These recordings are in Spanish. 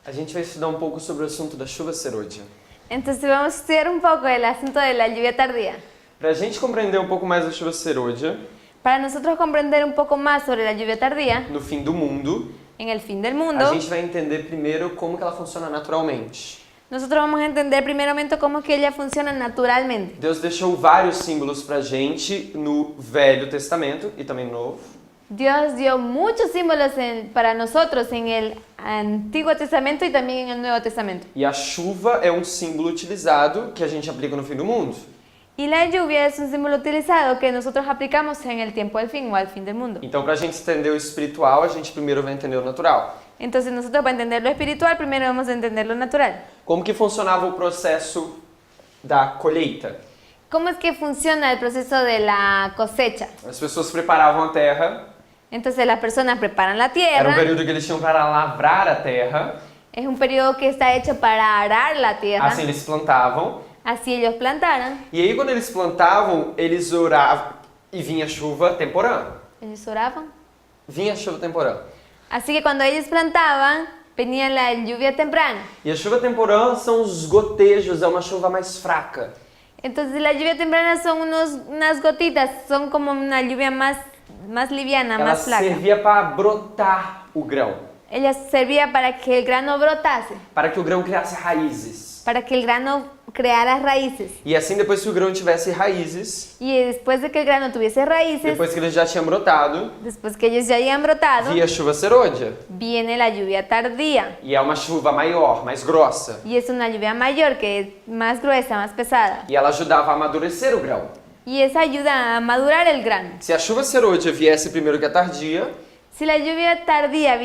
A gente vai estudar um pouco sobre o assunto da chuva serôdia. Entonces vamos a estudiar un poco el asunto de la lluvia tardía. Para a gente compreender um pouco mais da chuva serôdia, Para nosotros comprender un poco más sobre la lluvia tardía, no fim do mundo, en el fin del mundo, a gente vai entender primeiro como que ela funciona naturalmente. nosotros vamos a entender primeramente cómo es que ella funciona naturalmente. Deus deixou vários símbolos pra gente no Velho Testamento e também no Novo. Dios dio muchos símbolos para nosotros en el Antiguo Testamento y también en el Nuevo Testamento. E a chuva é um símbolo utilizado que a gente aplica no fim do mundo. Y la lluvia es un símbolo utilizado que nosotros aplicamos en el tiempo del fin o al fin del mundo. Então, para a gente entender o espiritual, a gente primeiro vai entender o natural. Entonces nosotros para entender lo espiritual primero vamos a entender lo natural. Como que funcionava o processo da colheita? ¿Cómo es que funciona el proceso de la cosecha? As pessoas preparavam a terra, Entonces las personas preparan la era um tierra. período que eles tinham para lavrar a terra, Es un periodo que está hecho para arar la tierra. assim eles plantavam. Así ellos plantaran. E aí, quando eles plantavam, eles oravam e vinha chuva temporã. Ellos oraban. Vinha chuva temporã. Así que cuando ellos plantaban, venía la lluvia temprana. E a chuva temporã são os gotejos, é uma chuva mais fraca. Entonces la lluvia temprana son unas gotitas, son como una lluvia más liviana, Ela más flaca. servia para brotar o grão, Ella servía para que el grano brotase, para que o grão criasse raízes. para que el grano creara raíces. E assim, depois que o grão tivesse raízes, Y después de que el grano tuviese raíces, depois que ele já tinha brotado, después que ellos ya hayan brotado, via chuva serôdia. viene la lluvia tardía. E é uma chuva maior, mais grossa. Y es una lluvia mayor, que es más gruesa, más pesada. E ela ajudava a amadurecer o grão. Y esa ayuda a madurar el grano. Se a chuva serôdia viesse primeiro que a tardia, Si la lluvia tardía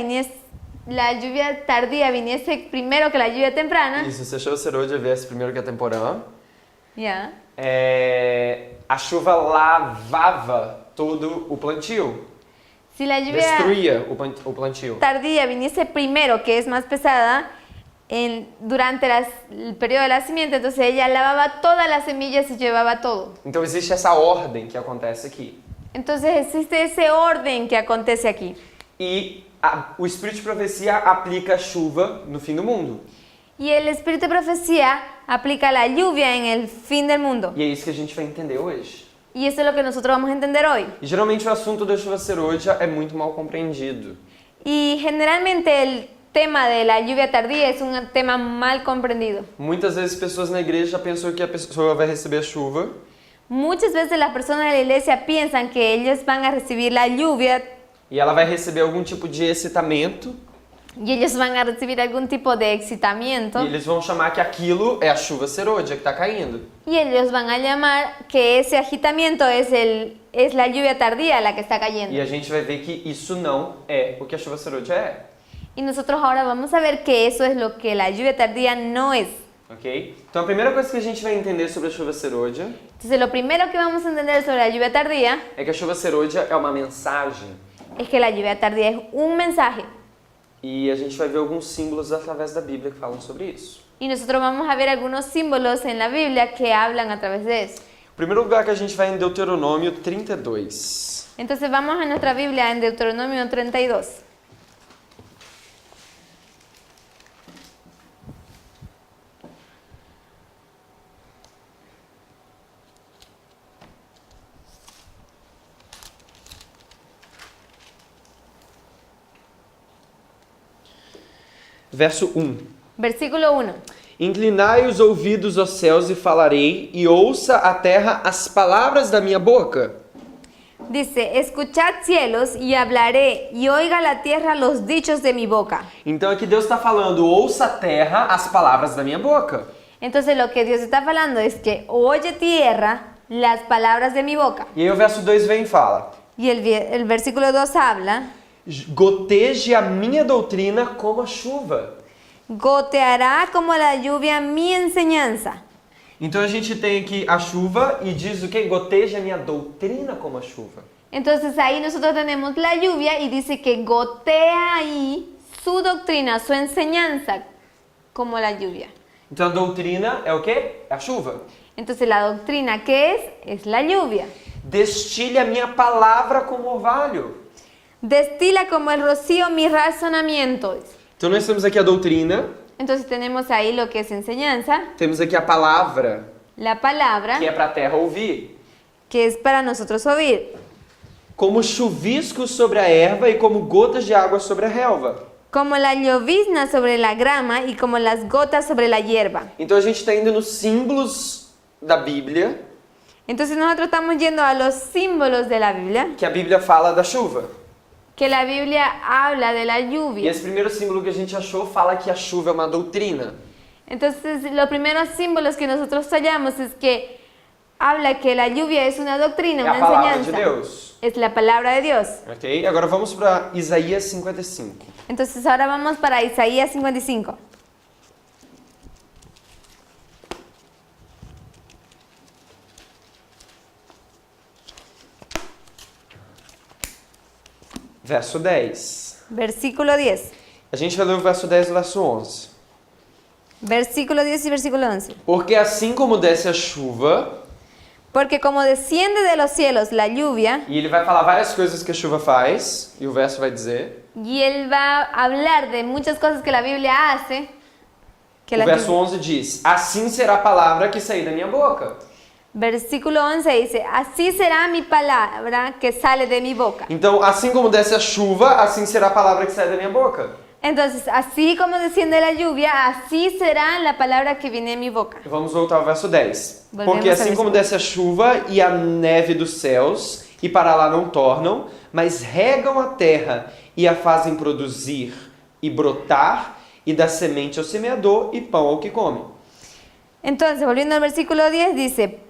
viniese primero que la lluvia temprana, isso, se a chuva serôdia viesse primeiro que a temporã, ya, a chuva lavava todo o plantio, si la lluvia destruía o plantio. tardía viniese primero, que es más pesada, durante el periodo de la simiente, entonces ella lavaba todas las semillas y llevaba todo. Então existe essa ordem que acontece aqui. Entonces existe ese orden que acontece aquí. E o Espírito de Profecia aplica a chuva no fim do mundo. Y el espíritu de profecía aplica la lluvia en el fin del mundo. E é isso que a gente vai entender hoje. Y eso es lo que nosotros vamos a entender hoy. E geralmente o assunto da chuva serôdia é muito mal compreendido. Y generalmente el tema de la lluvia tardía es un tema mal comprendido. Muitas vezes pessoas na igreja pensam que a pessoa vai receber a chuva Muchas veces las personas de la iglesia piensan que ellos van a recibir la lluvia e ela vai receber algum tipo de excitamento y ellos van a recibir algún tipo de excitamiento e eles vão chamar que aquilo é a chuva serôdia que está caindo. y ellos van a llamar que ese agitamiento es la lluvia tardía la que está E cayendo. a gente vai ver que isso não é o que a chuva serôdia é. Y nosotros ahora vamos a ver que eso es lo que la lluvia tardía no es. Ok? Então a primeira coisa que a gente vai entender sobre a chuva serôdia Entonces lo primero que vamos a entender sobre la lluvia tardía é que a chuva serôdia é uma mensagem. es que la lluvia tardía es un mensaje. E a gente vai ver alguns símbolos através da Bíblia que falam sobre isso. Y nosotros vamos a ver algunos símbolos en la Biblia que hablan a través de eso. O primeiro lugar que a gente vai é em Deuteronômio 32. Entonces vamos a nuestra Biblia en Deuteronomio 32. Verso 1. Versículo 1. Inclinai os ouvidos aos céus e falarei, e ouça a terra as palavras da minha boca. Dice, escuchad cielos y hablaré, y oiga la tierra los dichos de mi boca. Então aqui Deus está falando, ouça a terra as palavras da minha boca. Entonces lo que Dios está hablando es que oye tierra las palabras de mi boca. E aí o verso 2 vem e fala, Y el versículo 2 habla, goteje a minha doutrina como a chuva. goteará como la lluvia mi enseñanza. Então a gente tem aqui a chuva e diz o que? Goteje a minha doutrina como a chuva. Entonces ahí nosotros tenemos la lluvia y dice que gotea ahí su doctrina, su enseñanza como la lluvia. Então a doutrina é o quê? É a chuva. Entonces la doctrina, ¿qué es? Es la lluvia. Destile a minha palavra como orvalho. Destila como el rocío mis razonamientos. Então nós temos aqui a doutrina, Entonces tenemos ahí lo que es enseñanza, temos aqui a palavra, la palabra, que é para a terra ouvir. que es para nosotros oír, Como chuviscos sobre a erva e como gotas de água sobre a relva. como la llovizna sobre la grama y como las gotas sobre la hierba. Então a gente está indo nos símbolos da Bíblia, Entonces nosotros estamos yendo a los símbolos de la Biblia, que a Bíblia fala da chuva. que la Biblia habla de la E lluvia. esse primeiro símbolo que a gente achou fala que a chuva é uma doutrina. Entonces los primeros símbolos que nosotros hallamos es que habla que la lluvia es una doctrina, É a una palavra de enseñanza. Deus. Es la palabra de Dios. Ok? Agora vamos para Isaías 55. Entonces ahora vamos para Isaías 55. Verso 10. Versículo 10. A gente vai ler o verso 10 e o verso 11. Versículo 10 y versículo 11. Porque assim como desce a chuva, Porque como desciende de los cielos la lluvia, e ele vai falar várias coisas que a chuva faz, e o verso vai dizer. y él va a hablar de muchas cosas que la Biblia hace, que O la verso Biblia- 11 diz: Assim será a palavra que sair da minha boca. Versículo 11 dice, así será mi palabra que sale de mi boca. Então, assim como desce a chuva, assim será a palavra que sai da minha boca. Entonces, así como desciende la lluvia, así será la palabra que viene de mi boca. Vamos voltar ao verso 10. Volvemos Porque ao assim verso como 10. desce a chuva e a neve dos céus, e para lá não tornam, mas regam a terra e a fazem produzir e brotar, e dá semente ao semeador e pão ao que come. Entonces, volviendo al versículo 10, dice,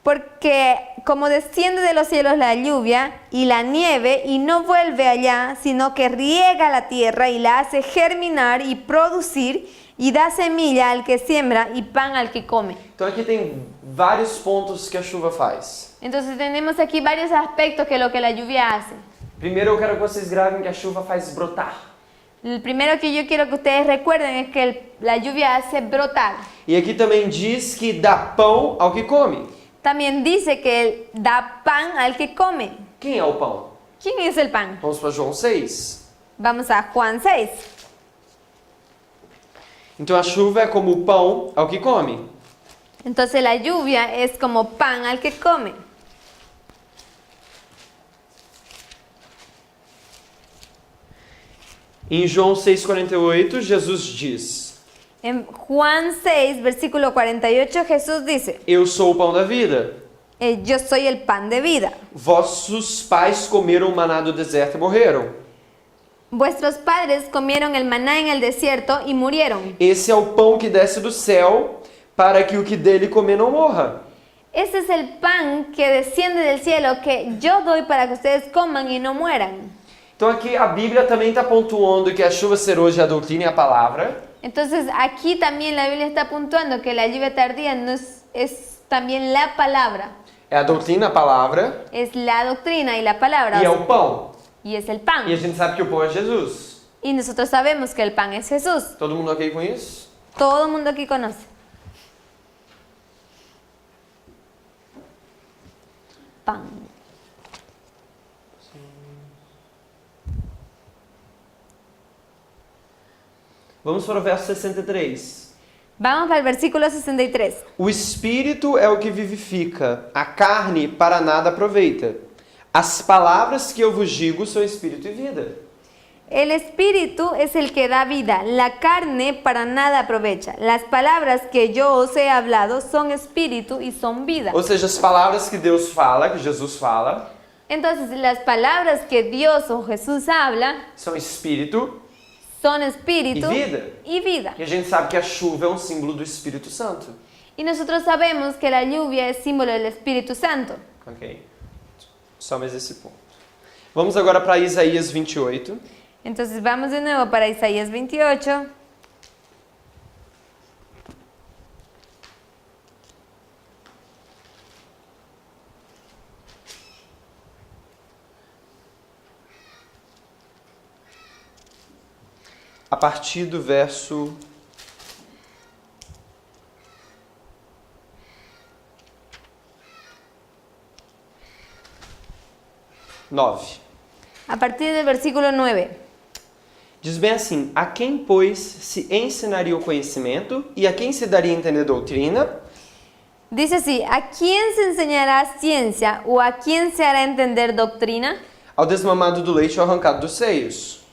porque como desciende de los cielos la lluvia y la nieve y no vuelve allá, sino que riega la tierra y la hace germinar y producir y da semilla al que siembra y pan al que come. Então aqui tem vários pontos que a chuva faz. Entonces tenemos aquí varios aspectos que lo que la lluvia hace. Primeiro eu quero que vocês gravem que a chuva faz brotar. El primero que yo quiero que ustedes recuerden es que la lluvia hace brotar. E aqui também diz que dá pão ao que come. También dice que él da pan al que come. Quem é o pão? ¿Quién es el pan? Vamos para João 6. Vamos a Juan 6. Então a chuva é como o pão ao que come. Entonces la lluvia es como pan al que come. Em João 6,48, Jesus diz: En Juan 6, versículo 48, Jesús dice, Eu sou o pão da vida. yo soy el pan de vida. Vossos pais comeram maná do deserto e morreram. Vuestros padres comieron el maná en el desierto y murieron. Esse é o pão que desce do céu, para que o que dele comer não morra. Ese es el pan que desciende del cielo que yo doy para que ustedes coman y no mueran. Então aqui a Bíblia também está pontuando que a chuva ser hoje é a doutrina e a palavra. Entonces aquí también la Biblia está puntuando que la lluvia tardía no es también la palabra. É a doutrina, a palavra, Es la doctrina y la palabra. e é o sea, o pão. y es el pan. E a gente sabe que o pão é Jesus. Y nosotros sabemos que el pan es Jesús. Todo mundo ok com isso? Todo el mundo aquí conoce. Pan. Vamos para o verso 63. Vamos para el versículo 63. O espírito é o que vivifica, a carne para nada aproveita. As palavras que eu vos digo são espírito e vida. El espíritu es el que da vida, la carne para nada aprovecha. Las palabras que yo os he hablado son espíritu y son vida. Ou seja, as palavras que Deus fala, que Jesus fala, Entonces, las palabras que Dios o Jesús habla são espírito. son espíritu Y vida. y vida. E a gente sabe que a chuva é um símbolo do Espírito Santo. Y nosotros sabemos que la lluvia es símbolo del Espíritu Santo. Ok? Só mais esse ponto. Vamos agora para Isaías 28. Entonces vamos de nuevo para Isaías 28. A partir do verso 9. A partir del versículo 9. Diz bem assim: a quem, pois, se ensinaria o conhecimento e a quem se daria a entender doutrina? Dice así, ¿a quién se enseñará ciencia o a quién se hará entender doctrina? Ao desmamado do leite ou arrancado dos seios.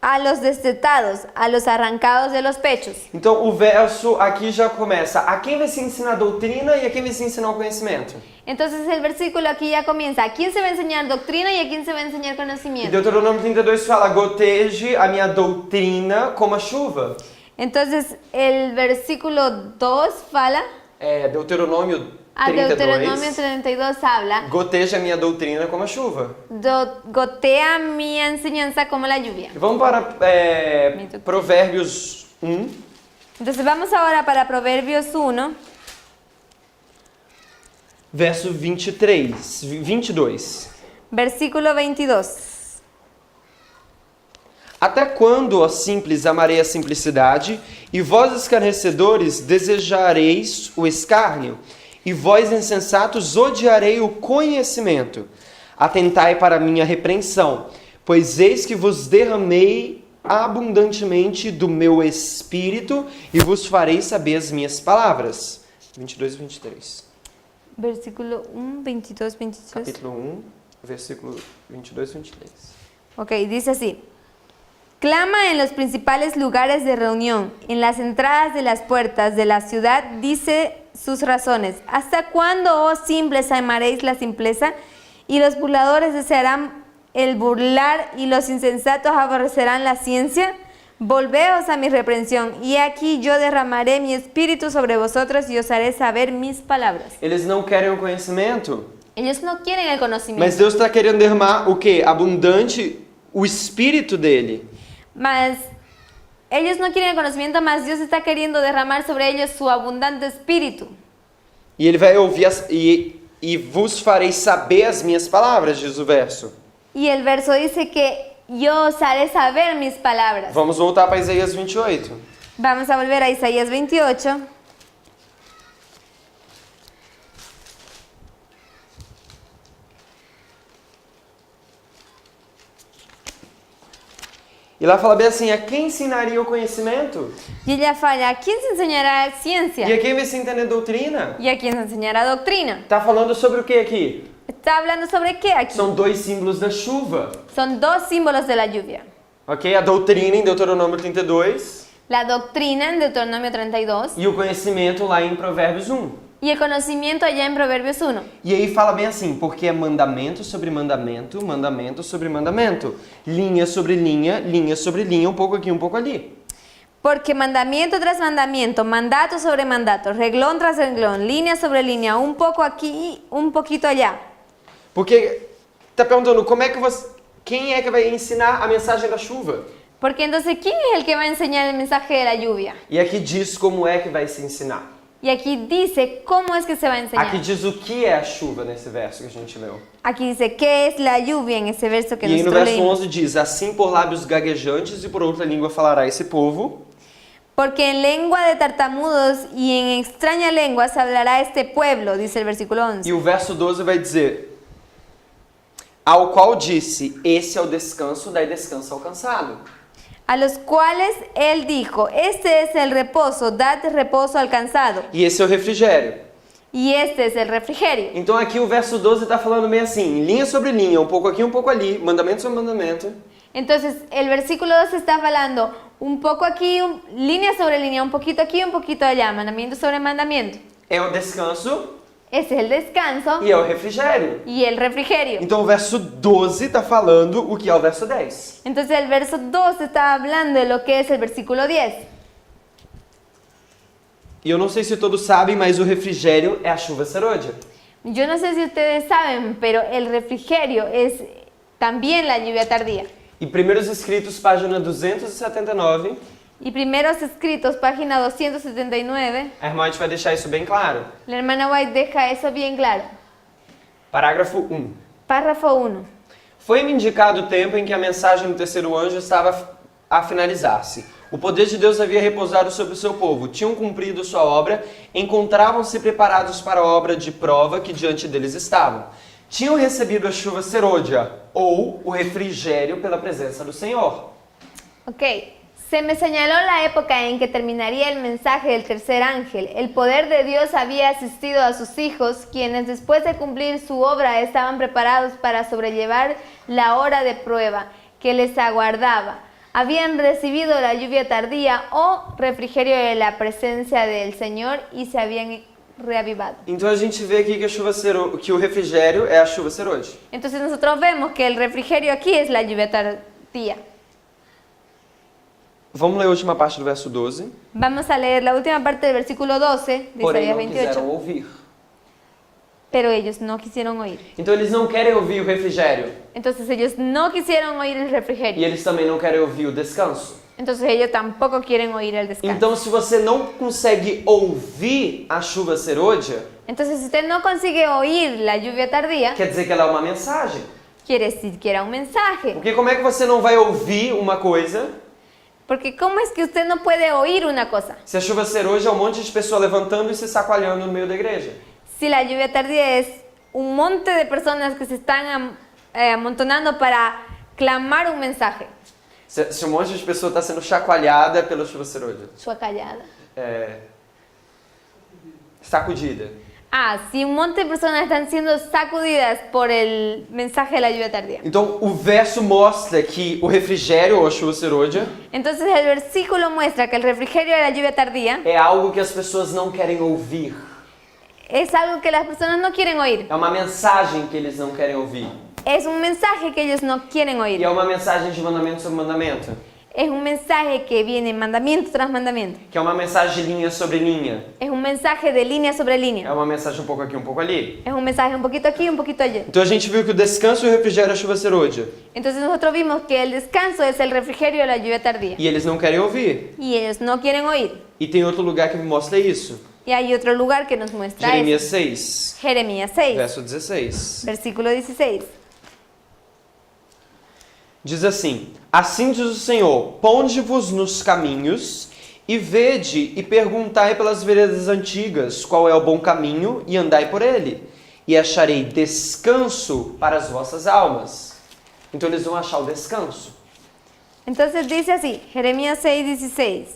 A los destetados, a los arrancados de los pechos. Então o verso aqui já começa: a quem vai se ensinar doutrina e a quem vai se ensinar o conhecimento? Entonces el versículo aquí ya comienza, ¿a quién se va a enseñar doctrina y a quién se va a enseñar E conocimiento? Deuteronômio 32 fala: goteje a minha doutrina como a chuva. Entonces el versículo 2 fala, Deuteronômio Deuteronomio 32, 32 habla, goteja a minha doutrina como a chuva. gotea mi enseñanza como la lluvia. Vamos para Provérbios 1. Entonces vamos ahora para Proverbios 1, Verso 22. versículo 22. Até quando, ó simples, amarei a simplicidade, e vós, escarnecedores, desejareis o escárnio, e vós, insensatos, odiarei o conhecimento. Atentai para a minha repreensão, pois eis que vos derramei abundantemente do meu espírito, e vos farei saber as minhas palavras. 22 e 23. Versículo 1, 22, 23. Capítulo 1, versículo 22 e 23. Ok, dice así. Clama en los principales lugares de reunión, en las entradas de las puertas de la ciudad, dice sus razones. ¿Hasta cuándo, oh simples, amaréis la simpleza? Y los burladores desearán el burlar, y los insensatos aborrecerán la ciencia. Volveos a mi reprensión, y aquí yo derramaré mi espíritu sobre vosotros y os haré saber mis palabras. Eles não querem o conhecimento, Ellos no quieren el conocimiento, mas Deus está querendo derramar o quê? Abundante o espírito dele. mas ellos no quieren el conocimiento, mas Dios está queriendo derramar sobre ellos su abundante espíritu. E ele vai ouvir e vos farei saber as minhas palavras, diz o verso. Y el verso dice que yo os haré saber mis palabras. Vamos voltar para Isaías 28. Vamos a volver a Isaías 28. E lá fala bem assim: a quem ensinaria o conhecimento? Y ella fala, ¿a quién se enseñará ciencia? E a quem vai se entender doutrina? ¿Y a quién se enseñará doctrina? Está falando sobre o que aqui? ¿Está hablando sobre qué aquí? São dois símbolos da chuva. Son dos símbolos de la lluvia. Ok? A doutrina em Deuteronômio 32 La doctrina en Deuteronomio 32 e o conhecimento lá em Provérbios 1. y el conocimiento allá en Proverbios 1. E aí fala bem assim: porque é mandamento sobre mandamento, mandamento sobre mandamento, linha sobre linha, linha sobre linha, um pouco aqui, um pouco ali. Porque mandamiento tras mandamiento, mandato sobre mandato, reglón tras reglón, línea sobre línea, un poco aquí, un poquito allá. Porque tá perguntando quem é que vai ensinar a mensagem da chuva? Porque entonces, ¿quién es el que va a enseñar el mensaje de la lluvia? E aqui diz como é que vai se ensinar. Y aquí dice cómo es que se va a enseñar. Aqui diz o que é a chuva nesse verso que a gente leu. Aquí dice qué es la lluvia en ese verso que E aí no nosotros verso leímos. 11 diz: assim por lábios gaguejantes e por outra língua falará esse povo. Porque en lengua de tartamudos y en extraña lengua se hablará este pueblo, dice el versículo 11. E o verso 12 vai dizer: ao qual disse, esse é o descanso, daí descanso alcançado. A los cuales él dijo, este es el reposo, dad reposo alcanzado. E esse é o refrigério. Y este es el refrigerio. Então aqui o verso 12 está falando bem assim, linha sobre linha, um pouco aqui, um pouco ali, mandamento sobre mandamento. Entonces, el versículo 2 está hablando un poco aquí, línea sobre línea, un poquito aquí, un poquito allá, mandamiento sobre mandamiento. É o descanso Ese es el descanso e é o refrigério. y el refrigerio. Então o verso 12 está falando o que é o verso 10. Entonces, el verso 2 está hablando de lo que es el versículo 10. E eu não sei se todos sabem, mas o refrigério é a chuva serôdia. Yo no sé si ustedes saben, pero el refrigerio es también la lluvia tardía. E Primeiros Escritos, página 279, Y Primeros Escritos, página 279, a irmã vai deixar isso bem claro. la hermana White deja eso bien claro. Parágrafo 1. Párrafo 1. Foi-me indicado o tempo em que a mensagem do terceiro anjo estava a finalizar-se. O poder de Deus havia repousado sobre o seu povo. Tinham cumprido sua obra, encontravam-se preparados para a obra de prova que diante deles estava. Tinham recebido a chuva serôdia, ou o refrigério pela presença do Senhor. Ok, se me señaló la época en que terminaría el mensaje del tercer ángel. El poder de Dios había asistido a sus hijos, quienes después de cumplir su obra estaban preparados para sobrellevar la hora de prueba que les aguardaba. Habían recibido la lluvia tardía o refrigerio de la presencia del Señor y se habían reavivado. Então a gente vê aqui que o refrigério é a chuva ser hoje. Entonces nosotros vemos que el refrigerio aquí es la lluvia tardía. Vamos ler a última parte do verso 12. Vamos a leer la última parte del versículo 12 de Porém, Isaías não quiseram 28. ouvir. Pero ellos no quisieron oír. Então eles não querem ouvir o refrigério. Entonces ellos no quisieron oír el E refrigerio. eles também não querem ouvir o descanso. Entonces ellos tampoco quieren oír el descanso. Então, se você não consegue ouvir a chuva serôdia, Entonces si usted no consigue oír la lluvia tardía, quer dizer que ela é uma mensagem. quiere decir que era un mensaje. Porque como é que você não vai ouvir uma coisa Porque ¿cómo es que usted no puede oír una cosa? se a chuva serôdia é um monte de pessoas levantando e se sacoalhando no meio da igreja? Si la lluvia tardía es un monte de personas que se están amontonando para clamar un mensaje. Se um monte de pessoa está sendo chacoalhada pela chuva serôdia. Sua callada. Sacudida. Si un monte de personas están siendo sacudidas por el mensaje de la lluvia tardía. Então, o verso mostra que o refrigério ou a chuva serôdia Entonces el versículo muestra que el refrigerio de la lluvia tardía é algo que as pessoas não querem ouvir. es algo que las personas no quieren oír. É uma mensagem que eles não querem ouvir. Es un mensaje que ellos no quieren E oír. é uma mensagem de mandamento sobre mandamento. Es un mensaje que viene mandamiento tras mandamiento. Que é uma mensagem de linha sobre linha. Es un mensaje de línea sobre É línea. uma mensagem um pouco aqui, um pouco ali. Es un mensaje un poquito aquí, un poquito allá. Então a gente viu que o descanso e o refrigério é a chuva serôdia. Entonces nosotros vimos que el descanso es el refrigerio de la lluvia tardía. E eles não querem ouvir. Y ellos no quieren oír. E tem outro lugar que me mostra isso. Y hay otro lugar que nos muestra Jeremias eso. 6, Jeremías 6, verso 16. versículo 16. Diz assim: Assim diz o Senhor, ponde-vos nos caminhos, e vede e perguntai pelas veredas antigas qual é o bom caminho, e andai por ele, e acharei descanso para as vossas almas. Então eles vão achar o descanso. Entonces dice así, Jeremías 6, 16.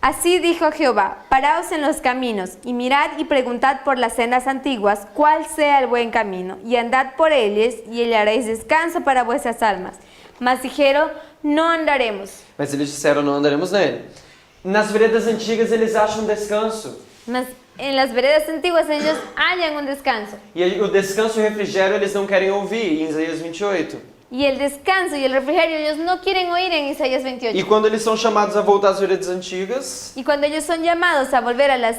Así dijo Jehová, paraos en los caminos, y mirad y preguntad por las sendas antiguas, cuál sea el buen camino, y andad por ellas, y hallaréis descanso para vuestras almas. Mas dijeron, no andaremos. Mas eles disseram, não andaremos nele. Nas veredas antigas eles acham descanso. Mas en las veredas antiguas ellos hallan un descanso. E aí, o descanso e o refrigério eles não querem ouvir, em Isaías 28. Y el descanso y el refrigerio ellos no quieren oír en Isaías 28. E quando eles são chamados a voltar às veredas antigas, Y cuando ellos son llamados a volver a las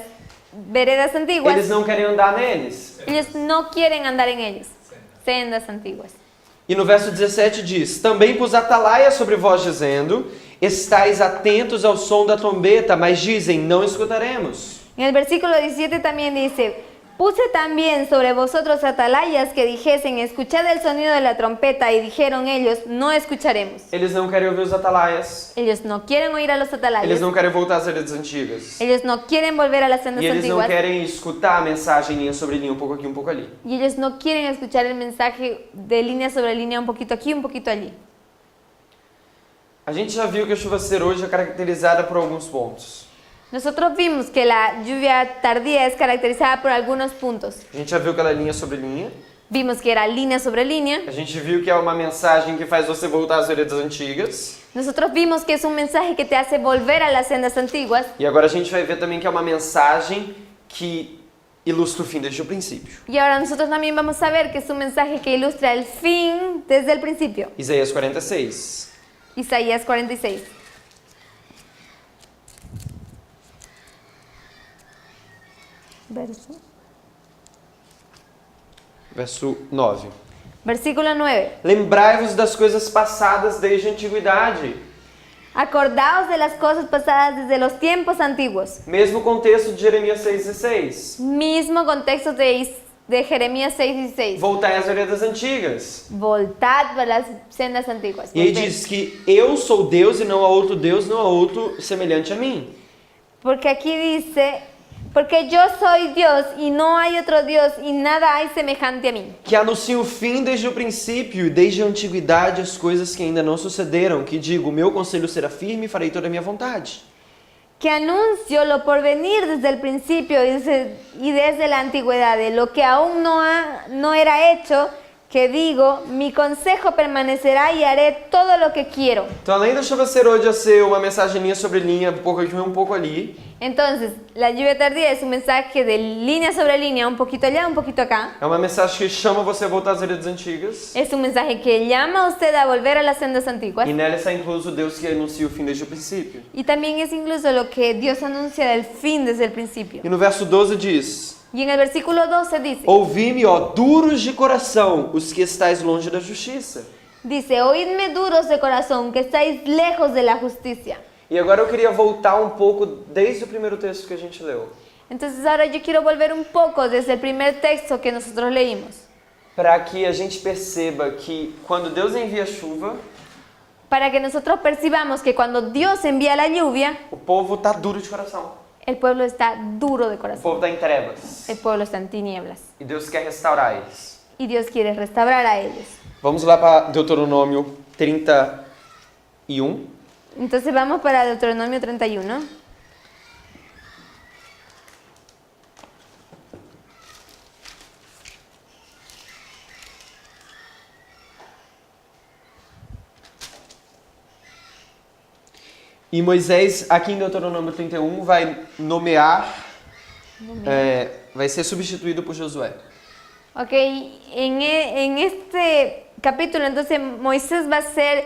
veredas antiguas, eles não querem andar neles. ellos no quieren andar en ellos. Sendas antiguas. E no verso 17 diz: Também pus atalaia sobre vós, dizendo: Estais atentos ao som da trombeta, mas dizem: Não escutaremos. En el versículo 17 también dice, puse también sobre vosotros atalayas que dijesen, escuchad el sonido de la trompeta, y dijeron ellos, no escucharemos. Eles não querem ouvir os atalaias. Ellos no quieren oír a los atalayas. Eles não querem voltar às veredas antigas. Ellos no quieren volver a las sendas E eles não antiguas. querem escutar a mensagem linha sobre linha, um pouco aqui, um pouco ali. Y ellos no quieren escuchar el mensaje de línea sobre línea, un poquito aquí, un poquito allí. A gente já viu que a chuva serôdia é caracterizada por alguns pontos. Nosotros vimos que la lluvia tardía es caracterizada por algunos puntos. A gente já viu que ela é linha sobre linha. Vimos que era línea sobre línea. A gente viu que é uma mensagem que faz você voltar às veredas antigas. Nosotros vimos que es un mensaje que te hace volver a las sendas antiguas. E agora a gente vai ver também que é uma mensagem que ilustra o fim desde o princípio. Y ahora nosotros también vamos a ver que es un mensaje que ilustra el fin desde el principio. Isaías 46. Isaías 46. Verso 9. Versículo 9. Lembrai-vos das coisas passadas desde a antiguidade. Acordaos de las cosas pasadas desde los tiempos antiguos. Mesmo contexto de Jeremias 6,16. Mismo contexto de Jeremías 6:16. Voltai às veredas antigas. Voltad para las sendas antiguas. E aí Volved. diz que eu sou Deus e não há outro Deus, não há outro semelhante a mim. Porque aquí dice, Porque yo soy Dios y no hay otro Dios y nada hay semejante a mí. Que anuncia o fim desde o princípio e desde a antiguidade as coisas que ainda não sucederam. Que digo, meu conselho será firme e farei toda a minha vontade. Que anuncio lo por venir desde el principio y desde la antigüedad, de lo que aún no era hecho, que digo, mi consejo permanecerá y haré todo lo que quiero. Então, além da chuva ser hoje a ser uma mensagem linha sobre linha, um pouco aqui, um pouco ali, Entonces, la lluvia tardía es un mensaje de línea sobre línea, un poquito allá, un poquito acá. é uma mensagem que chama você a voltar às veredas antigas. Es un mensaje que llama a usted a volver a las sendas antiguas. E nela está incluso Deus que anuncia o fim desde o princípio. Y también es incluso lo que Dios anuncia del fin desde el principio. E no verso 12 diz: Y en el versículo 12 dice, Ouvi-me, ó, duros de coração, os que estáis longe da justiça. oídme duros de corazón, que estáis lejos de la justicia. E agora eu queria voltar um pouco desde o primeiro texto que a gente leu, Entonces ahora yo quiero volver un poco desde el primer texto que nosotros leímos, para que a gente perceba que quando Deus envia chuva, para que nosotros percibamos que cuando Dios envía la lluvia, o povo está duro de coração. el pueblo está duro de O corazón, povo está em trevas. el pueblo está en tinieblas E Deus quer restaurar eles. y Dios quiere restaurar a ellos. Vamos lá para Deuteronômio 31. Entonces vamos para Deuteronomio 31. E Moisés, aqui em Deuteronômio 31, vai nomear, vai ser substituído por Josué. Ok, en este capítulo entonces Moisés va a ser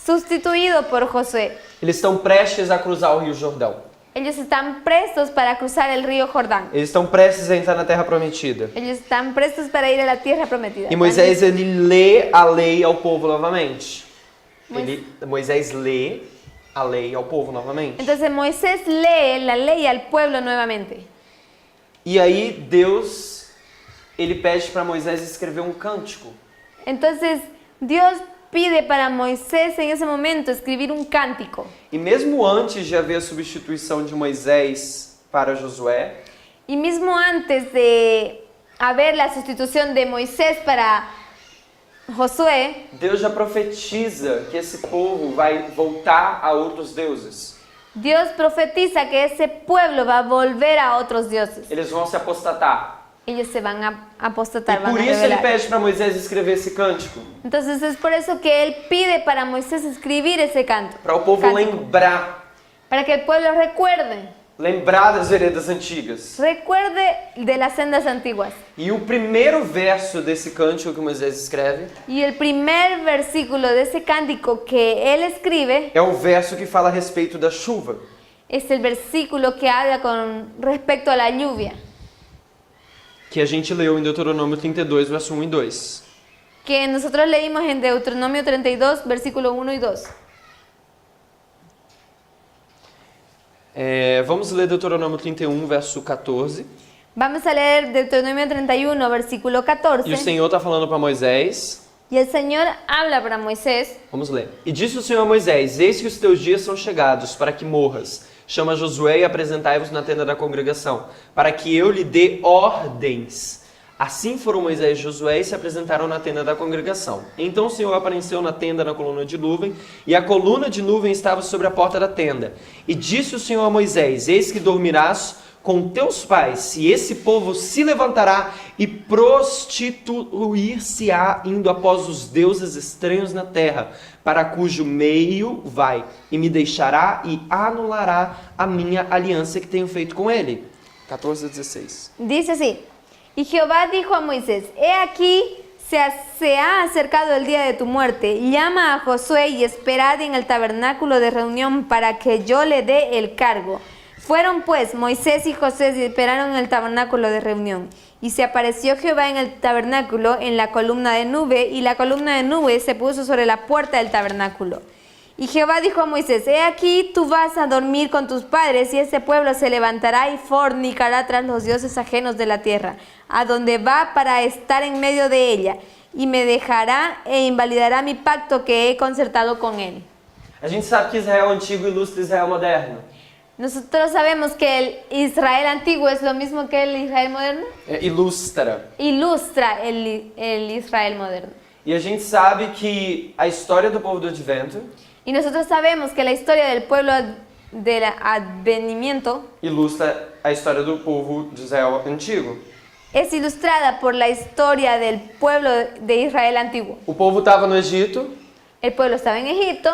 sustituido por Josué. Eles estão prestes a cruzar o Rio Jordão. Ellos están prestos para cruzar el río Jordán. Eles estão prestes a entrar na Terra Prometida. Ellos están prestos para ir a la tierra prometida. E Moisés, ele lê a lei ao povo novamente. Moisés lê a lei ao povo novamente. Entonces Moisés lee la ley al pueblo nuevamente. E aí Deus, ele pede para Moisés escrever um cântico. Entonces Dios pide para Moisés en ese momento escribir un cántico. E mesmo antes de haver a substituição de Moisés para Josué, Y mismo antes de haber la sustitución de Moisés para Josué, Deus já profetiza que esse povo vai voltar a outros deuses. Dios profetiza que ese pueblo va a volver a otros dioses. Eles vão se apostatar. Ellos se van a E apostatar, van por a isso ele rebelar. pede para Moisés escrever esse cântico. Entonces es por eso que él pide para Moisés escribir ese canto. Para o povo cántico, lembrar. para que el pueblo recuerde Lembrar das veredas antigas. de las sendas antiguas. E o primeiro verso desse cântico que Moisés escreve Y el primer versículo de ese cántico que él escribe é o verso que fala a respeito da chuva. es el versículo que habla con respecto a la lluvia, Que a gente leu em Deuteronômio 32, verso 1 e 2. que nosotros leímos en Deuteronomio 32, versículo 1 y 2. Vamos ler Deuteronômio 31, verso 14. Vamos a leer Deuteronomio 31, versículo 14. E o Senhor está falando para Moisés. Y el Señor habla para Moisés. Vamos ler. E disse o Senhor a Moisés: Eis que os teus dias são chegados para que morras. Chama Josué e apresentai-vos na tenda da congregação, para que eu lhe dê ordens. Assim foram Moisés e Josué e se apresentaram na tenda da congregação. Então o Senhor apareceu na tenda na coluna de nuvem, e a coluna de nuvem estava sobre a porta da tenda. E disse o Senhor a Moisés: Eis que dormirás com teus pais, e esse povo se levantará e prostituir-se-á indo após os deuses estranhos na terra, para cujo meio vai, e me deixará e anulará a minha aliança que tenho feito com ele. 14 a 16. Dice así: Y Jehová dijo a Moisés: He aquí, se ha acercado el día de tu muerte. Llama a Josué y esperad en el tabernáculo de reunión para que yo le dé el cargo. Fueron pues Moisés y Josué y esperaron en el tabernáculo de reunión. Y se apareció Jehová en el tabernáculo en la columna de nube, y la columna de nube se puso sobre la puerta del tabernáculo. Y Jehová dijo a Moisés: He aquí, tú vas a dormir con tus padres, y ese pueblo se levantará y fornicará tras los dioses ajenos de la tierra, a donde va para estar en medio de ella, y me dejará e invalidará mi pacto que he concertado con él. A gente sabe que Israel antigo ilustra Israel moderno. Nosotros sabemos que el Israel antiguo es lo mismo que el Israel moderno. Ilustra. Ilustra el Israel moderno. E a gente sabe que a história do povo do advento Y nosotros sabemos que la historia del pueblo del advenimiento ilustra a história do povo de Israel antigo. es ilustrada por la historia del pueblo de Israel antiguo. O povo estava no Egito, El pueblo estaba en Egipto,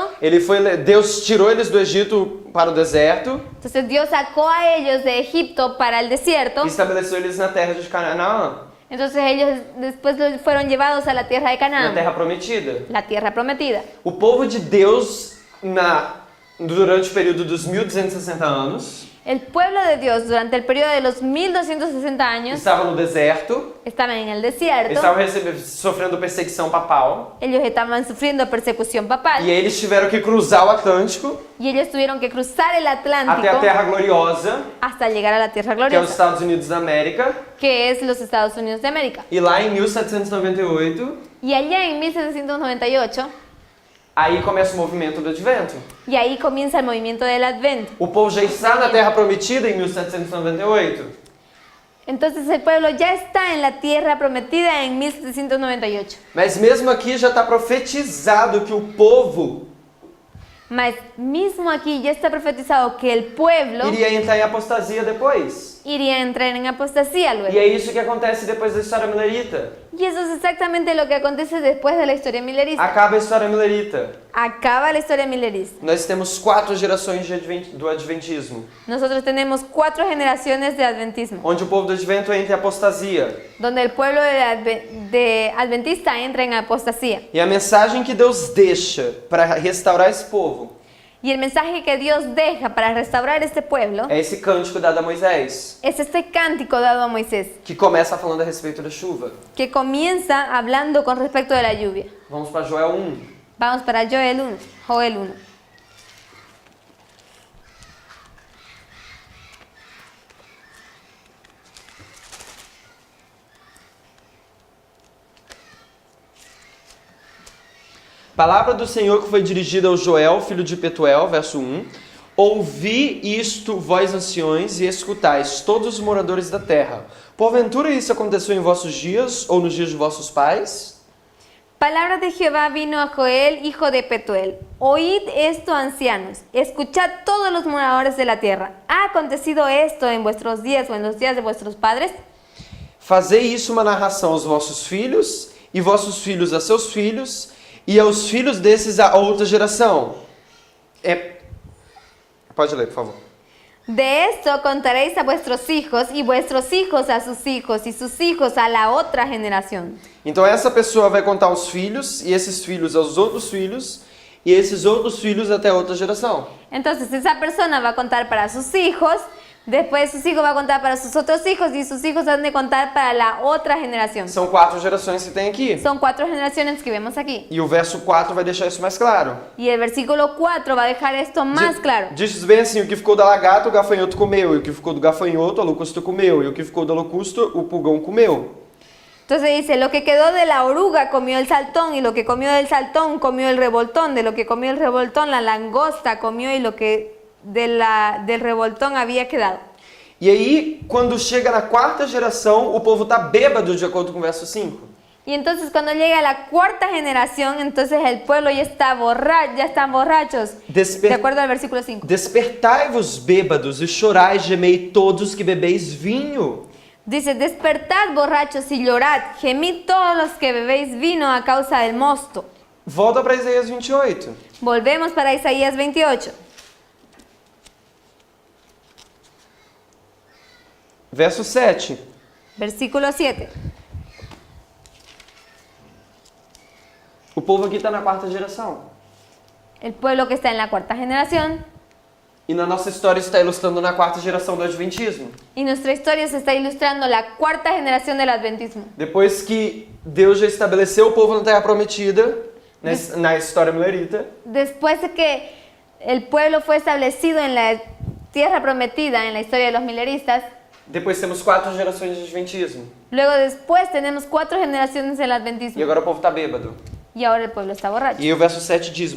Deus tirou eles do Egito para o deserto entonces Dios sacó a ellos de Egipto para el desierto. e estabeleceu eles na terra de Canaã, Entonces ellos después fueron llevados a la tierra de na Canaán, terra prometida. la tierra prometida. O povo de Deus durante o período dos 1260 anos El pueblo de Dios durante el periodo de los 1260 años estava no deserto, estaban en el desierto. estavam sofrendo perseguição papal Ellos estaban sufriendo persecución papal e eles tiveram que cruzar o Atlântico y ellos tuvieron que cruzar el até a Atlántico Terra Gloriosa, hasta llegar a la tierra que é os gloriosa, Estados Unidos da América. que es los Estados Unidos de América. E lá em 1798, Y allá en 1798, aí começa o movimento do Advento. y ahí comienza el movimiento del Advento. O povo já está na Terra Prometida em 1798. Entonces el pueblo ya está en la tierra prometida en 1798. Mas mesmo aqui já está profetizado que o povo Mas mismo aquí ya está profetizado que el pueblo iria entrar em apostasia depois. iría a entrar en apostasía E luego. é isso que acontece depois da história milerita. Y eso es exactamente lo que acontece después de la historia milerista. Acaba a história milerita. Acaba la historia milerista. Nós temos 4 gerações do Adventismo, Nosotros tenemos 4 generaciones de adventismo, onde o povo do Advento entra em apostasia. donde el pueblo de adventista entra en apostasía. E a mensagem que Deus deixa para restaurar esse povo Y el mensaje que Dios deja para restaurar este pueblo é esse cântico dado a Moisés, es este cántico dado a Moisés, que começa falando a respeito da chuva. que comienza hablando con respecto de la lluvia. Vamos para Joel 1. Vamos para Joel 1. Joel 1. Palavra do Senhor que foi dirigida ao Joel, filho de Petuel, verso 1. Ouvi isto, vós anciões, e escutais, todos os moradores da terra. Porventura isso aconteceu em vossos dias, ou nos dias de vossos pais? Palabra de Jehová vino a Joel, hijo de Petuel. Oíd esto, ancianos, escuchad todos los moradores de la tierra. ¿Ha acontecido esto en vuestros días o en los días de vuestros padres? Fazei isso uma narração aos vossos filhos, e vossos filhos a seus filhos, e aos filhos desses a outra geração. Pode ler, por favor. De esto contaréis a vuestros hijos, y vuestros hijos a sus hijos, y sus hijos a la otra generación. Então essa pessoa vai contar aos filhos, e esses filhos aos outros filhos, e esses outros filhos até a outra geração. Entonces esa persona va a contar para sus hijos, después sus hijos va a contar para sus otros hijos, y sus hijos han de contar para la otra generación. São 4 gerações que tem aqui. Son 4 generaciones que vemos aquí. E o verso 4 vai deixar isso mais claro. Y el versículo 4 va a dejar esto más claro. Diz bem assim, o que ficou da lagarta o gafanhoto comeu, e o que ficou do gafanhoto a locusta comeu, e o que ficou da locusta o pulgão comeu. Entonces dice, lo que quedó de la oruga comió el saltón, y lo que comió del saltón comió el revoltón, de lo que comió el revoltón la langosta comió, y lo que del revoltón había quedado. E aí, quando chega na 4ª geração, o povo está bêbado, de acordo com o verso 5. Y entonces cuando llega a la 4ª generación, entonces el pueblo ya están borrachos, de acuerdo al versículo 5. Despertai-vos bêbados e chorai, gemei todos que bebeis vinho. Dice, despertad borrachos y llorad, gemid todos los que bebéis vino a causa del mosto. Volta para Isaías 28. Volvemos para Isaías 28. Verso 7. Versículo 7. O povo aqui está na 4ª geração. El pueblo que está en la 4ª generación. E na nossa história está ilustrando na 4ª geração do Adventismo. Y nuestra historia se está ilustrando la 4ª generación del adventismo. Depois que Deus já estabeleceu o povo na Terra Prometida, na história milerita, Después de que el pueblo fue establecido en la tierra prometida, en la historia de los mileristas, depois temos 4 gerações de Adventismo. luego después tenemos 4 generaciones del E adventismo. agora o povo está bêbado. Y ahora el pueblo está borracho. E aí o verso 7 diz,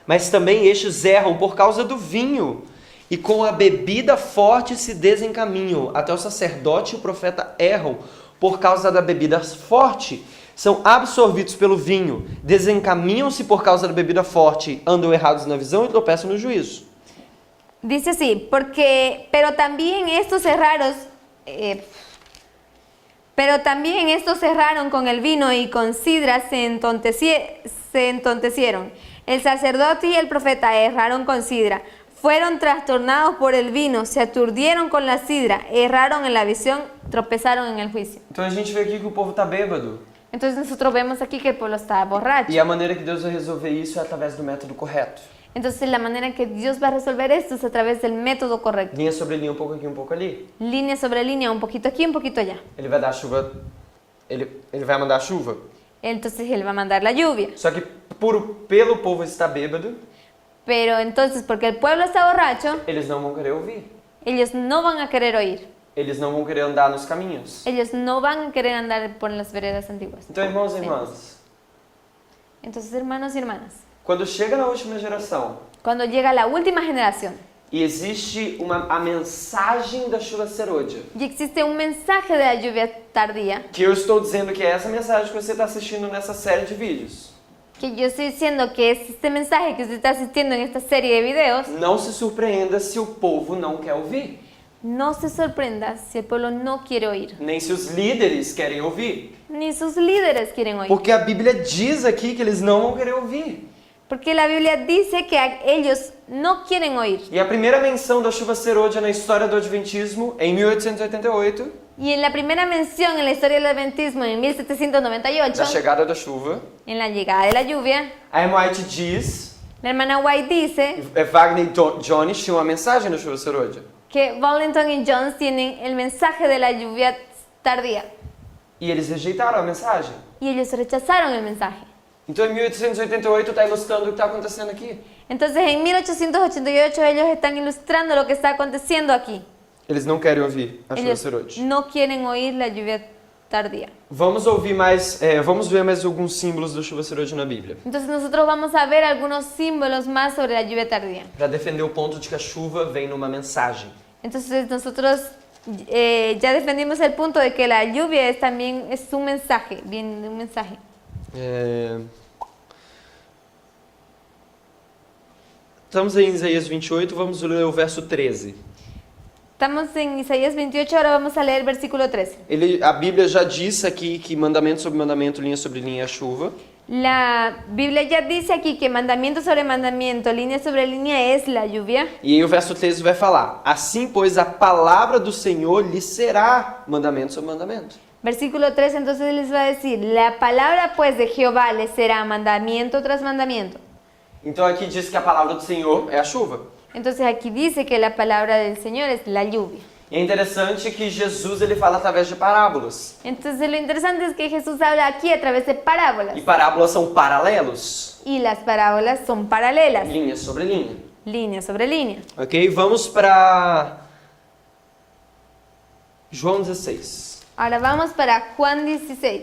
mas também estes erram por causa do vinho, e com a bebida forte se desencaminham. Até o sacerdote e o profeta erram por causa da bebida forte. São absorvidos pelo vinho, desencaminham-se por causa da bebida forte, andam errados na visão e tropeçam no juízo. Dice así, pero también estos erraron con el vino y con sidra se entontecieron. El sacerdote y el profeta erraron con sidra, fueron trastornados por el vino, se aturdieron con la sidra, erraron en la visión, tropezaron en el juicio. Então a gente vê aqui que o povo está bêbado. Entonces nosotros vemos aquí que el pueblo está borracho. E a maneira que Deus vai resolver isso é através do método correto. Entonces la manera en que Dios va a resolver esto es a través del método correcto. Linha sobre linha, um pouco aqui, um pouco ali. Línea sobre línea, un poquito aquí, un poquito allá. Ele vai dar chuva, ele vai mandar chuva. Entonces Él va a mandar la lluvia. Só que pelo povo estar bêbado, Pero entonces, porque el pueblo está borracho, eles não vão querer ouvir. ellos no van a querer oír. Eles não vão querer andar nos caminhos. Ellos no van a querer andar por las veredas antiguas. Então, irmãos e irmãs, Entonces, hermanos y hermanas, quando chega na última geração cuando llega la última generación e existe a mensagem da chuva serôdia, y existe un mensaje de la lluvia tardía, que eu estou dizendo que é essa mensagem que você está assistindo nessa série de vídeos, que yo estoy diciendo que es este mensaje que usted está asistiendo en esta serie de videos, não se surpreenda se o povo não quer ouvir, no se sorprenda si el pueblo no quiere oír, nem se os líderes querem ouvir, ni sus líderes quieren oír. porque a Bíblia diz aqui que eles não vão querer ouvir. Porque la Biblia dice que ellos no quieren oír. E a primeira menção da chuva serôdia na história do Adventismo, em 1888, Y en la primera mención en la historia del Adventismo en 1798, da chegada da chuva, en la llegada de la lluvia, a Ellen White diz, la hermana White dice Wagner e Jones tinham uma mensagem da chuva serôdia. que Valentin y Jones tienen el mensaje de la lluvia tardía. E eles rejeitaram a mensagem. Y ellos rechazaron el mensaje. Então, em 1888, está ilustrando o que está acontecendo aqui. Entonces, en 1888 ellos están ilustrando lo que está aconteciendo aquí. Eles não querem ouvir a chuva Ellos serôdia. no quieren oír la lluvia tardía. Vamos ver mais alguns símbolos da chuva serôdia na Bíblia. Entonces, nosotros vamos a ver algunos símbolos más sobre la lluvia tardía. Para defender o ponto de que a chuva vem numa mensagem. Entonces, nosotros ya defendimos el punto de que la lluvia también es un mensaje, viene de un mensaje. Estamos em Isaías 28, vamos ler o verso 13. Estamos en Isaías 28, ahora vamos a leer el versículo 13. A Bíblia já disse aqui que mandamento sobre mandamento, linha sobre linha é a chuva. La Biblia ya dice aquí que mandamiento sobre mandamiento, línea sobre línea es la lluvia. E aí o verso 13 vai falar: assim, pois, a palavra do Senhor lhe será mandamento sobre mandamento. Versículo 13, entonces les va a decir, la palabra pues de Jehová les será mandamiento tras mandamiento. Então aqui diz que a palavra do Senhor é a chuva. Entonces aquí dice que la palabra del Señor es la lluvia. E é interessante que Jesus ele fala através de parábolas. Entonces lo interesante es que Jesús habla aquí a través de parábolas. E parábolas são paralelos. Y las parábolas son paralelas, Linha sobre linha. línea sobre línea. Ok? Vamos para João 16. Ahora vamos para Juan 16.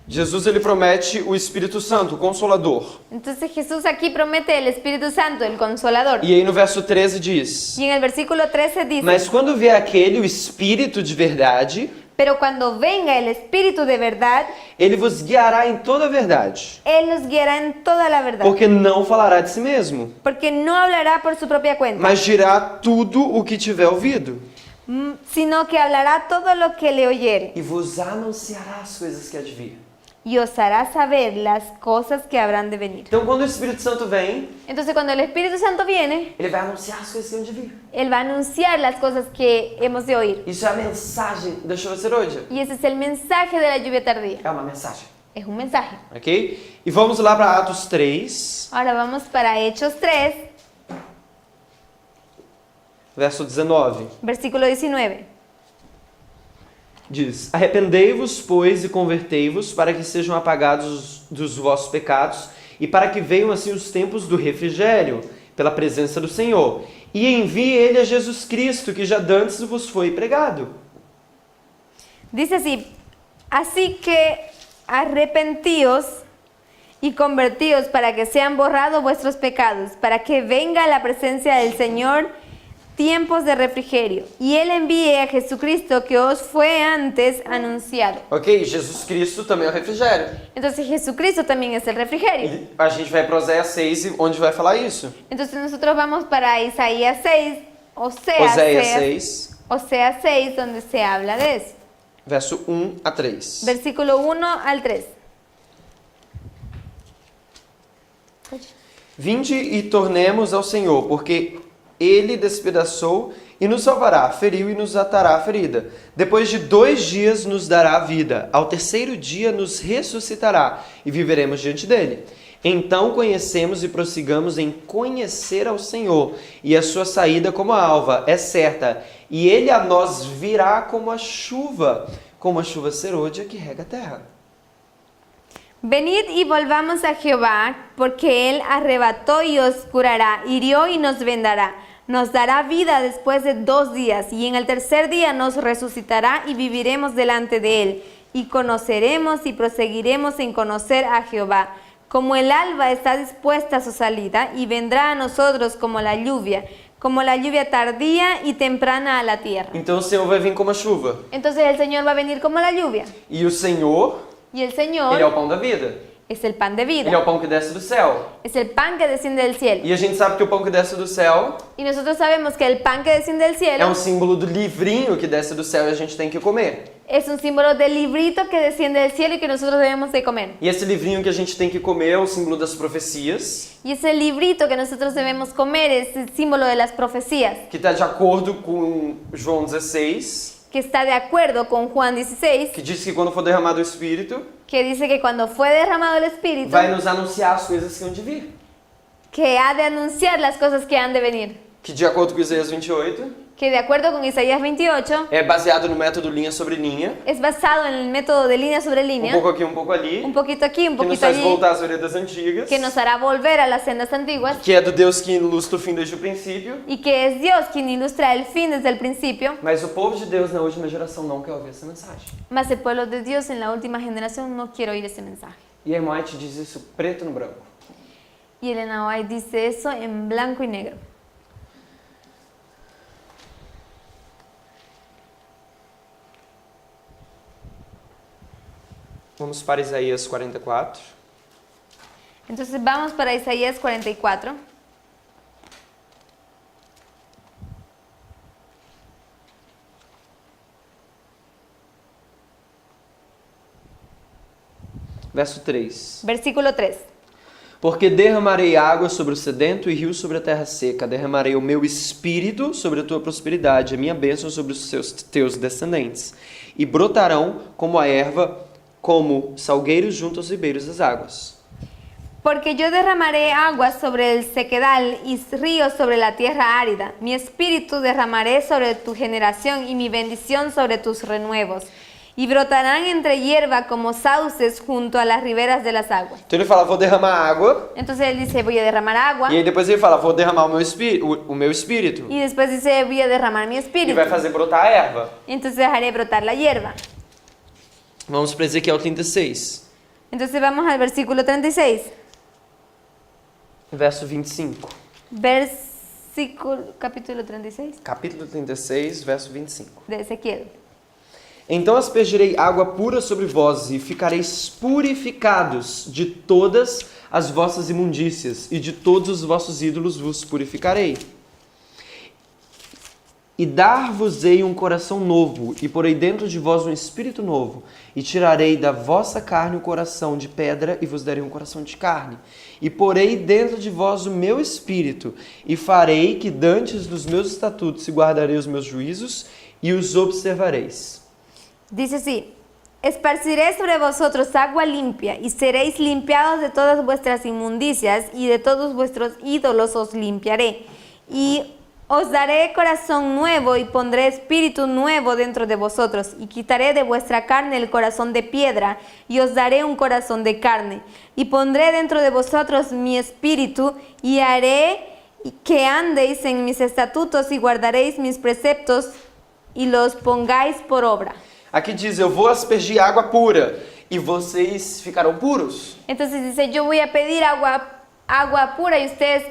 Jesus ele promete o Espírito Santo, o Consolador. Entonces Jesús aquí promete el Espíritu Santo, el Consolador. E aí no verso 13 diz: Y en el versículo 13 dice, mas quando vier aquele, o Espírito de verdade, pero cuando venga el Espíritu de verdad, ele vos guiará em toda a verdade, Él nos guiará en toda la verdad. porque não falará de si mesmo, Porque no hablará por su propia cuenta, mas dirá tudo o que tiver ouvido, sino que hablará todo lo que le oyere. e vos anunciará as coisas que há de vir. Y os hará saber las cosas que habrán de venir. Então, quando o Espírito Santo vem, Entonces cuando el Espíritu Santo viene, ele vai anunciar as coisas que hão de vir. Él va a anunciar las cosas que hemos de oír. Isso é a mensagem da chuva serôdia. Y ese es el mensaje de la lluvia tardía. É uma mensagem, Es un mensaje. ok? E vamos lá para Atos 3, Ahora vamos para Hechos 3, verso 19. versículo 19. Diz: arrependei-vos, pois, e convertei-vos, para que sejam apagados dos vossos pecados, e para que venham assim os tempos do refrigério, pela presença do Senhor. E envie ele a Jesus Cristo, que já dantes vos foi pregado. Dice así, así que arrepentíos y convertíos para que sean borrados vuestros pecados, para que venga a la presencia del Señor tiempos de refrigerio, y Él envíe a Jesucristo que os fue antes anunciado. Ok, Jesus Cristo também é o refrigério. Entonces Jesucristo también es el refrigerio. E a gente vai para Oséias 6, onde vai falar isso. Entonces nosotros vamos para Isaías 6, Oséias 6, donde se habla de eso. verso 1 a 3. Versículo 1 al 3. Vinde e tornemos ao Senhor, porque Ele despedaçou e nos salvará, feriu e nos atará a ferida. Depois de 2 dias nos dará vida, ao 3º dia nos ressuscitará e viveremos diante dele. Então conhecemos e prossigamos em conhecer ao Senhor, e a sua saída como a alva é certa, e ele a nós virá como a chuva serôdia que rega a terra. Venid y volvamos a Jehová, porque Él arrebató y os curará, hirió y nos vendará. Nos dará vida después de 2 días, y en el 3er día nos resucitará y viviremos delante de Él. Y conoceremos y proseguiremos en conocer a Jehová. Como el alba está dispuesta a su salida, y vendrá a nosotros como la lluvia tardía y temprana a la tierra. Então o Senhor vai vir como a chuva. Entonces el Señor va a venir como la lluvia. E o Senhor, Y el Señor Ele é o pão da vida. es el pan de Ele é vida. o pão que desce do céu. Es el pan que desciende del cielo. E a gente sabe que o pão que desce do céu Y nosotros sabemos que el pan que desciende del é cielo um símbolo do livrinho que desce do céu e a gente tem que comer. es un símbolo del librito que desciende del cielo y que nosotros debemos de comer. E esse livrinho que a gente tem que comer é o símbolo das profecias, Y ese librito que nosotros debemos comer es el símbolo de las profecías, que está de acordo com João 16, que está de acuerdo con Juan 16, que diz que quando for derramado o Espírito, que dice que cuando fue derramado el Espíritu, vai nos anunciar as coisas que hão de vir. que ha de anunciar las cosas que han de venir. Que de acordo com Isaías 28, Que de acuerdo con Isaías 28, é baseado no método linha sobre linha, es basado en el método de línea sobre um línea, pouco aqui, um pouco ali, un poquito aquí, un que nos poquito faz allí, voltar às veredas antigas, que nos hará volver a las sendas antiguas, que é do Deus que ilustra o fim desde o princípio, y que es Dios quien ilustra el fin desde el principio, mas o povo de Deus na última geração não quer ouvir essa mensagem. mas el pueblo de Dios en la última generación no quiere oír ese mensaje. E a irmã White diz isso preto no branco. Y Elena White dice eso en blanco y negro. Vamos para Isaías 44. Entonces vamos para Isaías 44. Verso 3. Versículo 3. Porque derramarei água sobre o sedento e rio sobre a terra seca. Derramarei o meu espírito sobre a tua prosperidade, a minha bênção sobre os teus descendentes. E brotarão como a erva, como salgueiros junto aos ribeiros das águas. Porque yo derramaré agua sobre el sequedal y ríos sobre la tierra árida. Mi espíritu derramaré sobre tu generación y mi bendición sobre tus renuevos. Y brotarán entre hierba como sauces junto a las riberas de las aguas. Então ele fala, vou derramar água. Entonces él dice, voy a derramar agua. E aí depois ele fala, vou derramar o meu espírito. Y después dice, voy a derramar mi E espíritu. vai fazer brotar a erva. Entonces dejaré brotar la hierba. Vamos para Ezequiel 36, Entonces vamos al versículo 36. verso 25. Capítulo 36 Capítulo 36, verso 25. de Ezequiel. Então aspergirei água pura sobre vós e ficareis purificados de todas as vossas imundícias e de todos os vossos ídolos vos purificarei. E dar-vos-ei um coração novo, e porei dentro de vós um espírito novo, e tirarei da vossa carne o coração de pedra, e vos darei um coração de carne. E porei dentro de vós o meu espírito, e farei que dantes dos meus estatutos se guardarei os meus juízos, e os observareis. Dice así, esparciré sobre vosotros agua limpia, y seréis limpiados de todas vuestras inmundicias, y de todos vuestros ídolos os limpiaré. Y os daré corazón nuevo y pondré espíritu nuevo dentro de vosotros, y quitaré de vuestra carne el corazón de piedra, y os daré un corazón de carne. Y pondré dentro de vosotros mi espíritu, y haré que andéis en mis estatutos y guardaréis mis preceptos, y los pongáis por obra. Aqui diz, eu vou aspergir água pura, e vocês ficarão puros. Entonces dice, yo voy a pedir agua pura y ustedes,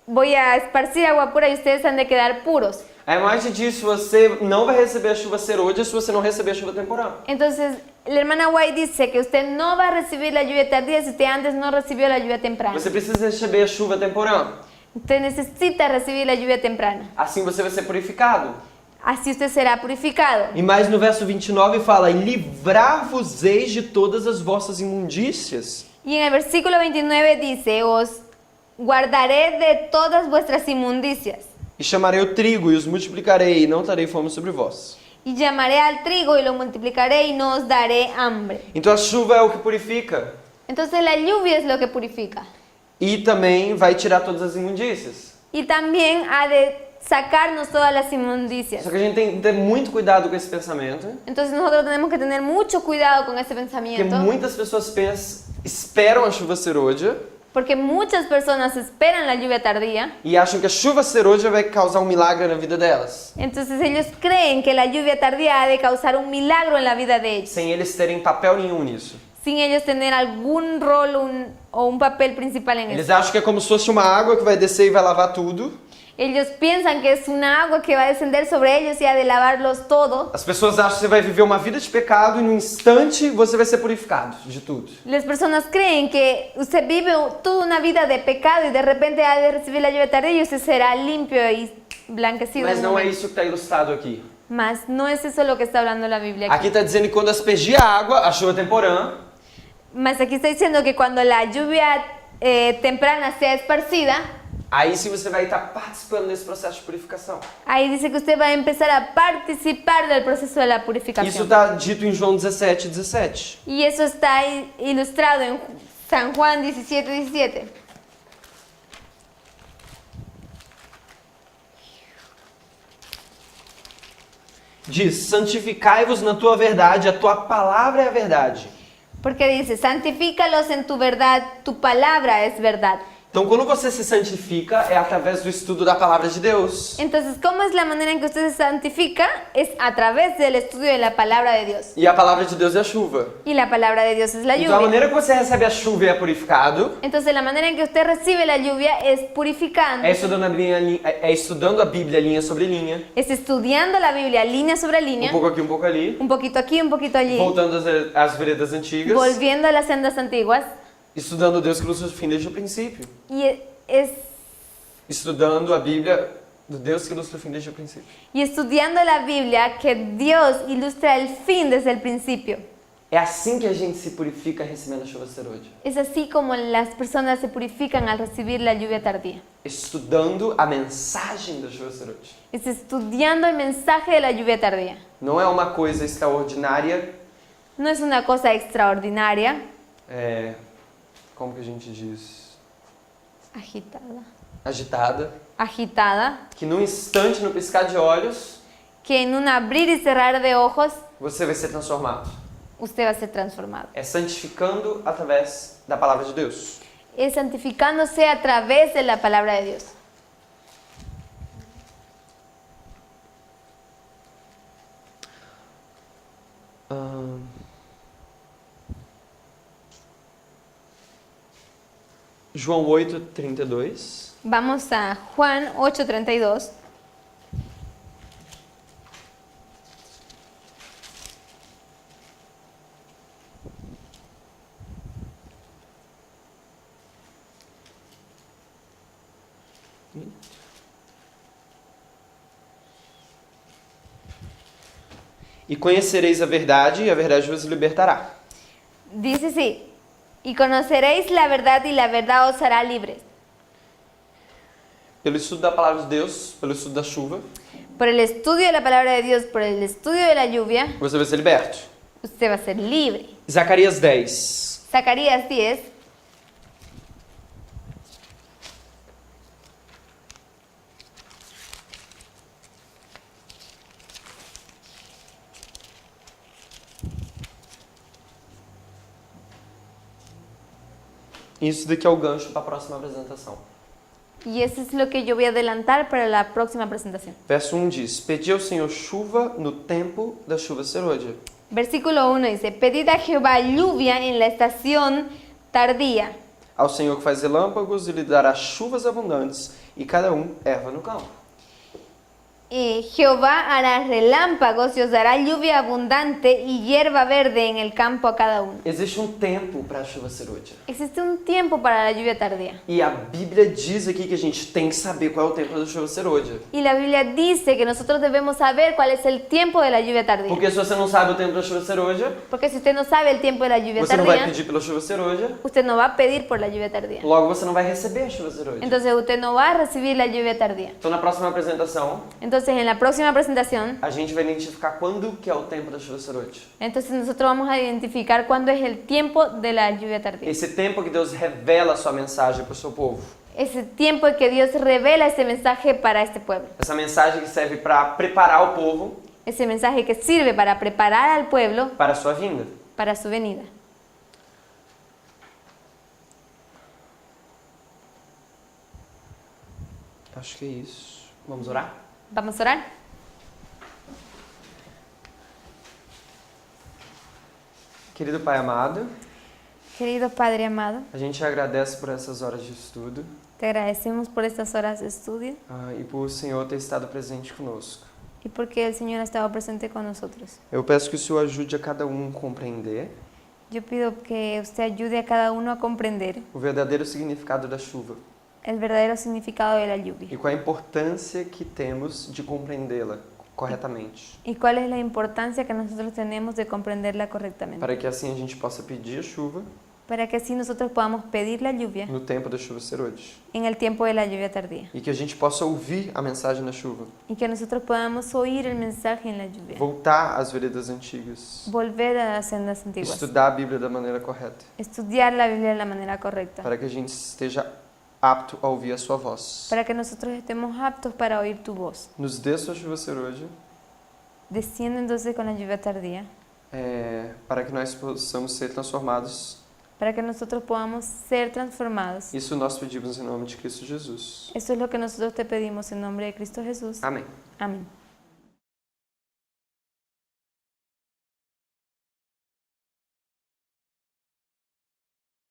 voy a esparcir agua pura y ustedes han de quedar puros. A imagem disso, você não vai receber a chuva serôdia se você não receber a chuva temporã. Entonces, la hermana White dice que usted no va a recibir la lluvia tardía si usted antes no recibió la lluvia temprana. Você precisa receber a chuva temporã. Usted necesita recibir la lluvia temprana. Assim você vai ser purificado. Así usted será purificado. E mais no verso 29 fala, e livrar-vos-eis de todas as vossas imundícias. Y en el versículo 29 dice, os guardaré de todas vuestras inmundicias. E chamarei o trigo e os multiplicarei, e não darei fome sobre vós. Y llamaré al trigo y lo multiplicaré y no os daré hambre. Então a chuva é o que purifica. Entonces la lluvia es lo que purifica. E também vai tirar todas as imundícias. Y también ha de sacarnos todas las inmundicias. Só que a gente tem que ter muito cuidado com esse pensamento. Entonces nosotros tenemos que tener mucho cuidado con ese Porque pensamiento. muitas pessoas esperam a chuva serôdia Porque muchas personas esperan la lluvia tardía. e acham que a chuva serôdia vai causar um milagre na vida delas. Entonces ellos creen que la lluvia tardía ha de causar un milagro en la vida de ellos. Sem eles terem papel nenhum nisso. Sin ellos tener algún rol o un papel principal en Eles eso. acham que é como se fosse uma água que vai descer e vai lavar tudo. Ellos piensan que es una agua que va a descender sobre ellos y ha de lavarlos todo. As pessoas acham que você vai viver uma vida de pecado e no instante você vai ser purificado de tudo. Las personas creen que usted vive toda una vida de pecado y de repente ha de recibir la lluvia tardía y usted será limpio y blanquecido. Mas en un não é momento. isso que está ilustrado aqui. Mas no es eso lo que está hablando la Biblia aquí. Aqui está dizendo que quando aspergir a água, a chuva temporã, Mas aquí está diciendo que cuando la lluvia temprana sea esparcida, aí sim você vai estar participando desse processo de purificação. ahí dice que usted va a empezar a participar del proceso de la Isso purificación. está dito em João 17:17. Y eso está ilustrado en San Juan 17:17. Diz, santificai-vos na tua verdade, a tua palavra é a verdade. Porque dice, santifícalos en tu verdad, tu palabra es verdad. Então, quando você se santifica, é através do estudo da palavra de Deus. Entonces, ¿cómo es la manera en que usted se santifica? Es a través del estudio de la palabra de Dios. E a palavra de Deus é a chuva. Y la palabra de Dios es la Então, a lluvia. maneira que você recebe a chuva e é purificado Entonces, la manera en que usted recibe la lluvia es purificando. é estudando a Bíblia linha sobre linha. Es estudiando la Biblia línea sobre Um línea. pouco aqui, um pouco ali. Un poquito aquí, un poquito allí. Voltando às veredas antigas. Volviendo a las sendas antiguas. Estudando Deus que nos fim desde o princípio. Es Estudando a Bíblia do Deus que nos fim desde o princípio. y estudiando la Biblia que Dios ilustra el fin desde el principio. É assim que a gente se purifica recebendo a chuva serôdia. Es así como las personas se purifican al recibir la lluvia tardía. Estudando a mensagem da chuva serôdia. Es estudiando el mensaje de la lluvia tardía. Não é uma coisa extraordinária, No es una cosa extraordinaria, como que a gente diz? agitada, Agitada, que num instante, no piscar de olhos, que en un abrir y cerrar de ojos você vai ser transformado. usted va a ser transformado. É santificando através da palavra de Deus. Es santificándose a través de la palabra de Dios. João 8:32. Vamos a Juan 8:32. E conhecereis a verdade, e a verdade vos libertará. Dice así, y conoceréis la verdad y la verdad os hará libres. Pelo estudo da palavra de Deus, pelo estudo da chuva, Por el estudio de la palabra de Dios, por el estudio de la lluvia, você vai ser liberto. usted va a ser libre. Zacarias 10. Zacarías 10. Isso daqui é o gancho para a próxima apresentação. Y eso es lo que yo voy a adelantar para la próxima presentación. Verso 1 diz, pedi ao Senhor chuva no tempo da chuva serôdia. Versículo 1 dice, pedid a Jehová lluvia en la estación tardía. Ao Senhor que faz relâmpagos, e lhe dará chuvas abundantes, e cada erva no campo. Jehová hará relámpagos y os dará lluvia abundante y hierba verde en el campo a cada uno. Existe tempo para a chuva ser útil. Existe un tiempo para la lluvia tardía. E a Bíblia diz aqui que a gente tem que saber qual é o tempo da chuva ser útil. Y la Biblia dice que nosotros debemos saber cuál es el tiempo de la lluvia tardía. Porque se você não sabe o tempo da chuva ser útil, Porque si usted no sabe el tiempo de la lluvia você não vai tardía, pedir pela chuva ser útil, usted no va a pedir por la lluvia tardía. logo você não vai receber a chuva ser útil. Entonces usted no va a recibir la lluvia tardía. Então na próxima apresentação, Entonces en la próxima presentación, a gente vai identificar quando que é o tempo da chuva ser útil. entonces nosotros vamos a identificar cuándo es el tiempo de la lluvia tardía. Esse tempo que Deus revela a sua mensagem para o seu povo. Ese tiempo en que Dios revela este mensaje para este pueblo. Essa mensagem que serve para preparar o povo Ese mensaje que sirve para preparar al pueblo para a sua vinda. para su venida. Acho que é isso. Vamos orar? Vamos a orar. Querido Pai amado, Querido Padre amado, a gente agradece por essas horas de estudo te agradecemos por estas horas de estudio e por o Senhor ter estado presente conosco. y porque el Señor ha estado presente con nosotros. Eu peço que o Senhor ajude a cada a compreender Yo pido que usted ayude a cada uno a comprender o verdadeiro significado da chuva el verdadero significado de la lluvia e qual a importância que temos de compreendê-la corretamente, y cuál es la importancia que nosotros tenemos de comprenderla correctamente, para que assim a gente possa pedir a chuva para que así nosotros podamos pedir la lluvia no tempo da chuva ser hoje en el tiempo de la lluvia tardía e que a gente possa ouvir a mensagem da chuva, y que nosotros podamos oír el mensaje en la lluvia, voltar às veredas antigas, volver a las sendas antiguas, estudar a Bíblia da maneira correta, estudiar la Biblia de la manera correcta, para que a gente esteja apto a ouvir a sua voz. para que nosotros estemos aptos para oír tu voz. Nos dê sua chuva ser hoje, Desciende entonces con la lluvia tardía, para que nós possamos ser transformados. para que nosotros podamos ser transformados. Isso nós pedimos em nome de Cristo Jesus. Esto es lo que nosotros te pedimos en nombre de Cristo Jesús. Amém. Amén.